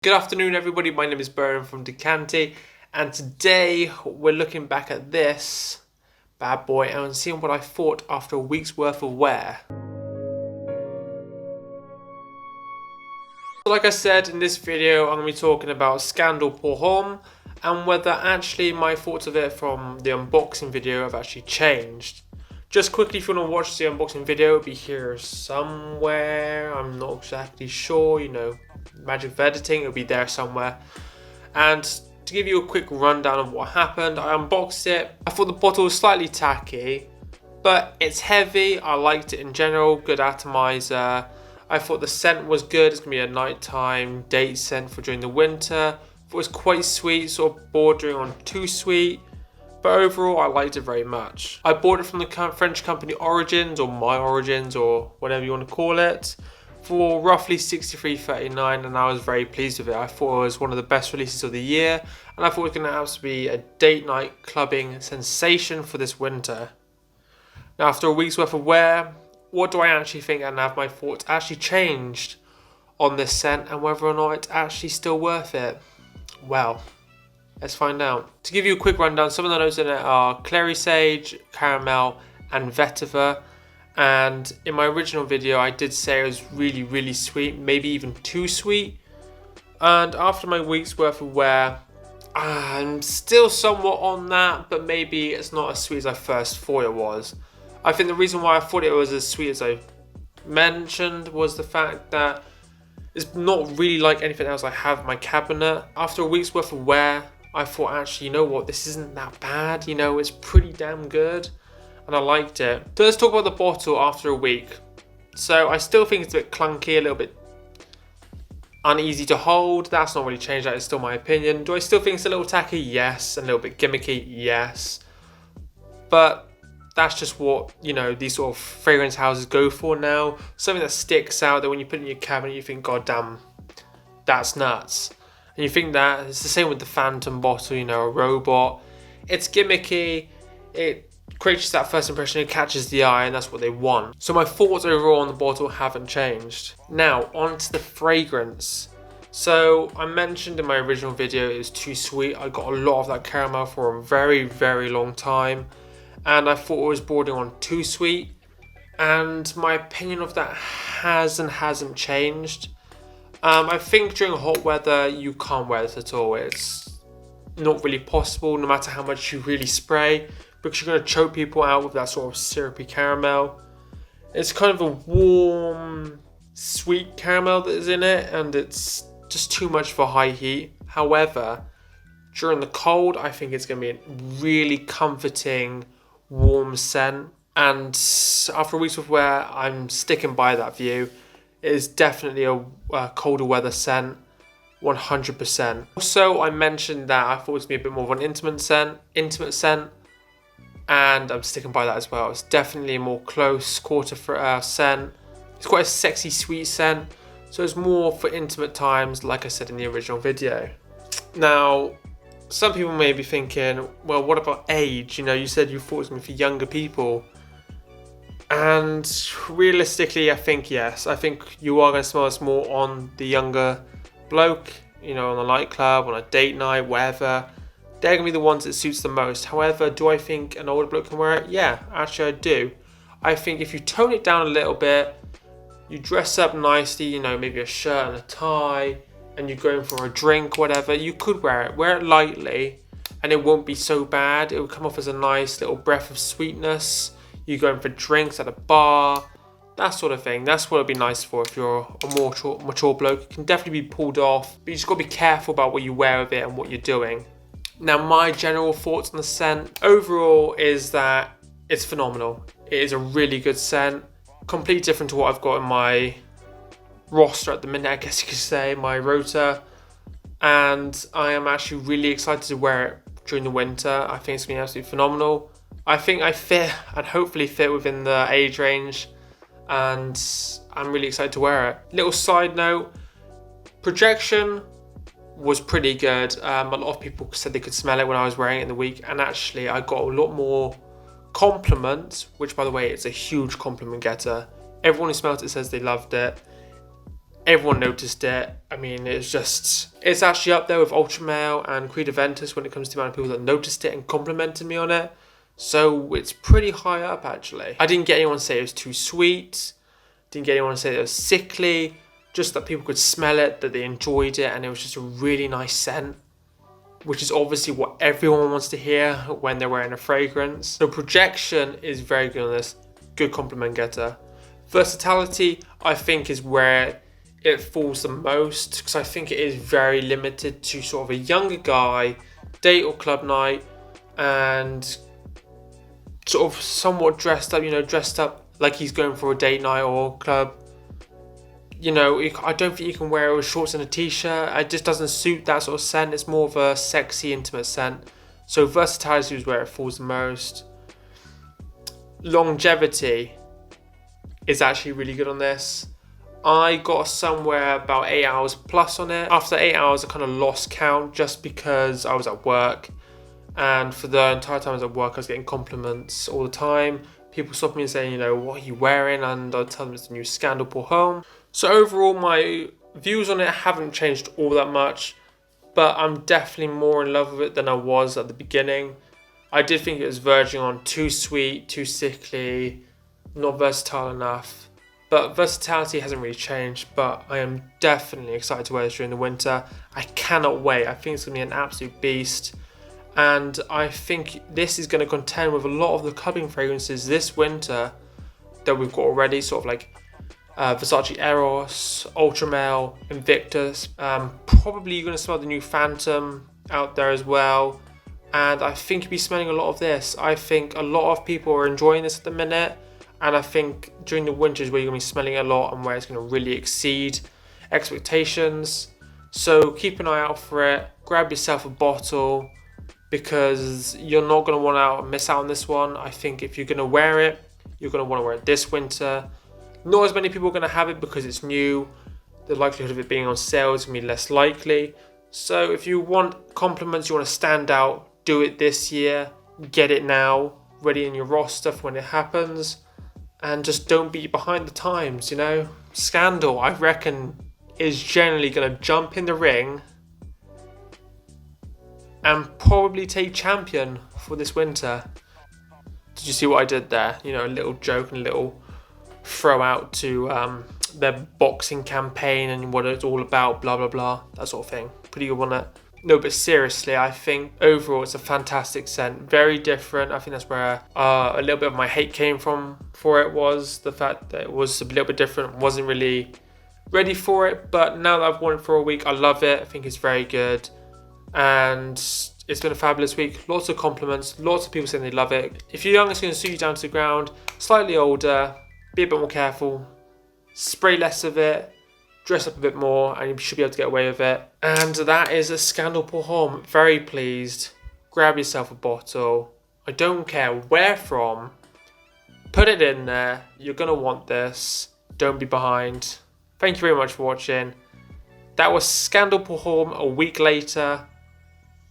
Good afternoon everybody, my name is Byron from Decanty, and today we're looking back at this bad boy and seeing what I thought after a week's worth of wear. So like I said, in this video I'm going to be talking about Scandal Pour Homme and whether actually my thoughts of it from the unboxing video have actually changed. Just quickly, if you want to watch the unboxing video, it'll be here somewhere. I'm not exactly sure, magic of editing, it'll be there somewhere. And to give you a quick rundown of what happened, I unboxed it. I thought the bottle was slightly tacky, but it's heavy. I liked it in general, good atomizer. I thought the scent was good. It's going to be a nighttime date scent for during the winter. It was quite sweet, sort of bordering on too sweet. But overall, I liked it very much. I bought it from the French company Origins, or My Origins, or whatever you want to call it, for roughly $63.39, and I was very pleased with it. I thought it was one of the best releases of the year, and I thought it was going to have to be a date night clubbing sensation for this winter. Now, after a week's worth of wear, what do I actually think, and have my thoughts actually changed on this scent, and whether or not it's actually still worth it? Well, let's find out. To give you a quick rundown, some of the notes in it are clary sage, caramel, and vetiver. And in my original video, I did say it was really, really sweet, maybe even too sweet. And after my week's worth of wear, I'm still somewhat on that, but maybe it's not as sweet as I first thought it was. I think the reason why I thought it was as sweet as I mentioned was the fact that it's not really like anything else I have in my cabinet. After a week's worth of wear, I thought, actually, you know what, this isn't that bad, it's pretty damn good, and I liked it. So let's talk about the bottle after a week. So I still think it's a bit clunky, a little bit uneasy to hold. That's not really changed, that is still my opinion. Do I still think it's a little tacky? Yes. A little bit gimmicky? Yes. But that's just what, these sort of fragrance houses go for now. Something that sticks out, that when you put it in your cabinet, you think, God damn, that's nuts. And you think that it's the same with the Phantom bottle, a robot. It's gimmicky, it creates that first impression, it catches the eye, and that's what they want. So my thoughts overall on the bottle haven't changed. Now, on to the fragrance. So I mentioned in my original video it was too sweet. I got a lot of that caramel for a very, very long time, and I thought it was bordering on too sweet. And my opinion of that hasn't changed. I think during hot weather, you can't wear this at all. It's not really possible, no matter how much you really spray, because you're going to choke people out with that sort of syrupy caramel. It's kind of a warm, sweet caramel that is in it, and it's just too much for high heat. However, during the cold, I think it's going to be a really comforting, warm scent. And after a week's of wear, I'm sticking by that view. It is definitely a colder weather scent, 100%. Also, I mentioned that I thought it was going to be a bit more of an intimate scent, and I'm sticking by that as well. It's definitely a more close quarter scent. It's quite a sexy, sweet scent, so it's more for intimate times, like I said in the original video. Now, some people may be thinking, well, what about age? You said you thought it was going to be for younger people. And realistically, I think yes. I think you are going to smell this more on the younger bloke, on a nightclub, on a date night, wherever. They're going to be the ones that suits the most. However, do I think an older bloke can wear it? Yeah, actually I do. I think if you tone it down a little bit, you dress up nicely, maybe a shirt and a tie, and you're going for a drink, whatever, you could wear it. Wear it lightly, and it won't be so bad. It will come off as a nice little breath of sweetness. You're going for drinks at a bar, that sort of thing. That's what it'd be nice for if you're a more mature bloke. It can definitely be pulled off, but you just got to be careful about what you wear with it and what you're doing. Now, my general thoughts on the scent overall is that it's phenomenal. It is a really good scent, completely different to what I've got in my roster at the minute, I guess you could say, my rota. And I am actually really excited to wear it during the winter. I think it's going to be absolutely phenomenal. I think I fit, and hopefully fit, within the age range, and I'm really excited to wear it. Little side note, projection was pretty good. A lot of people said they could smell it when I was wearing it in the week, and actually I got a lot more compliments, which, by the way, it's a huge compliment getter. Everyone who smelt it says they loved it. Everyone noticed it. I mean, it's actually up there with Ultra Male and Creed Aventus when it comes to the amount of people that noticed it and complimented me on it. So it's pretty high up, actually. I didn't get anyone to say it was too sweet. Didn't get anyone to say it was sickly. Just that people could smell it, that they enjoyed it, and it was just a really nice scent, which is obviously what everyone wants to hear when they're wearing a fragrance. So projection is very good on this. Good compliment getter. Versatility, I think, is where it falls the most, because I think it is very limited to sort of a younger guy, date or club night, and sort of somewhat dressed up like he's going for a date night or club. You know, I don't think you can wear it with shorts and a t-shirt. It just doesn't suit that sort of scent. It's more of a sexy, intimate scent. So versatility is where it falls the most. Longevity is actually really good on this. I got somewhere about 8 hours plus on it. After 8 hours, I kind of lost count just because I was at work. And for the entire time I was at work, I was getting compliments all the time. People stopped me and saying, you know, what are you wearing? And I'd tell them it's the new Scandal Pour Homme. So overall, my views on it haven't changed all that much, but I'm definitely more in love with it than I was at the beginning. I did think it was verging on too sweet, too sickly, not versatile enough. But versatility hasn't really changed, but I am definitely excited to wear this during the winter. I cannot wait. I think it's going to be an absolute beast. And I think this is going to contend with a lot of the clubbing fragrances this winter that we've got already, sort of like Versace Eros, Ultra Male, Invictus. Probably you're going to smell the new Phantom out there as well. And I think you'll be smelling a lot of this. I think a lot of people are enjoying this at the minute. And I think during the winter is where you're going to be smelling it a lot and where it's going to really exceed expectations. So keep an eye out for it. Grab yourself a bottle, because you're not going to want to miss out on this one. I think if you're going to wear it, you're going to want to wear it this winter. Not as many people are going to have it because it's new. The likelihood of it being on sale is going to be less likely. So if you want compliments, you want to stand out, do it this year. Get it now, ready in your roster for when it happens. And just don't be behind the times, you know. Scandal, I reckon, is generally going to jump in the ring and probably take champion for this winter. Did you see what I did there? You know, a little joke and a little throw out to their boxing campaign and what it's all about, blah, blah, blah, that sort of thing. Pretty good, wasn't it? No, but seriously, I think overall it's a fantastic scent. Very different. I think that's where a little bit of my hate came from for it, was the fact that it was a little bit different. Wasn't really ready for it, but now that I've worn it for a week, I love it. I think it's very good. And it's been a fabulous week. Lots of compliments, lots of people saying they love it. If you're young, it's going to suit you down to the ground. Slightly older, be a bit more careful. Spray less of it. Dress up a bit more and you should be able to get away with it. And that is a Scandal Pour Homme. Very pleased. Grab yourself a bottle. I don't care where from. Put it in there. You're going to want this. Don't be behind. Thank you very much for watching. That was Scandal Pour Homme a week later.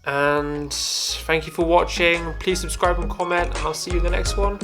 And thank you for watching. Please subscribe and comment, and I'll see you in the next one.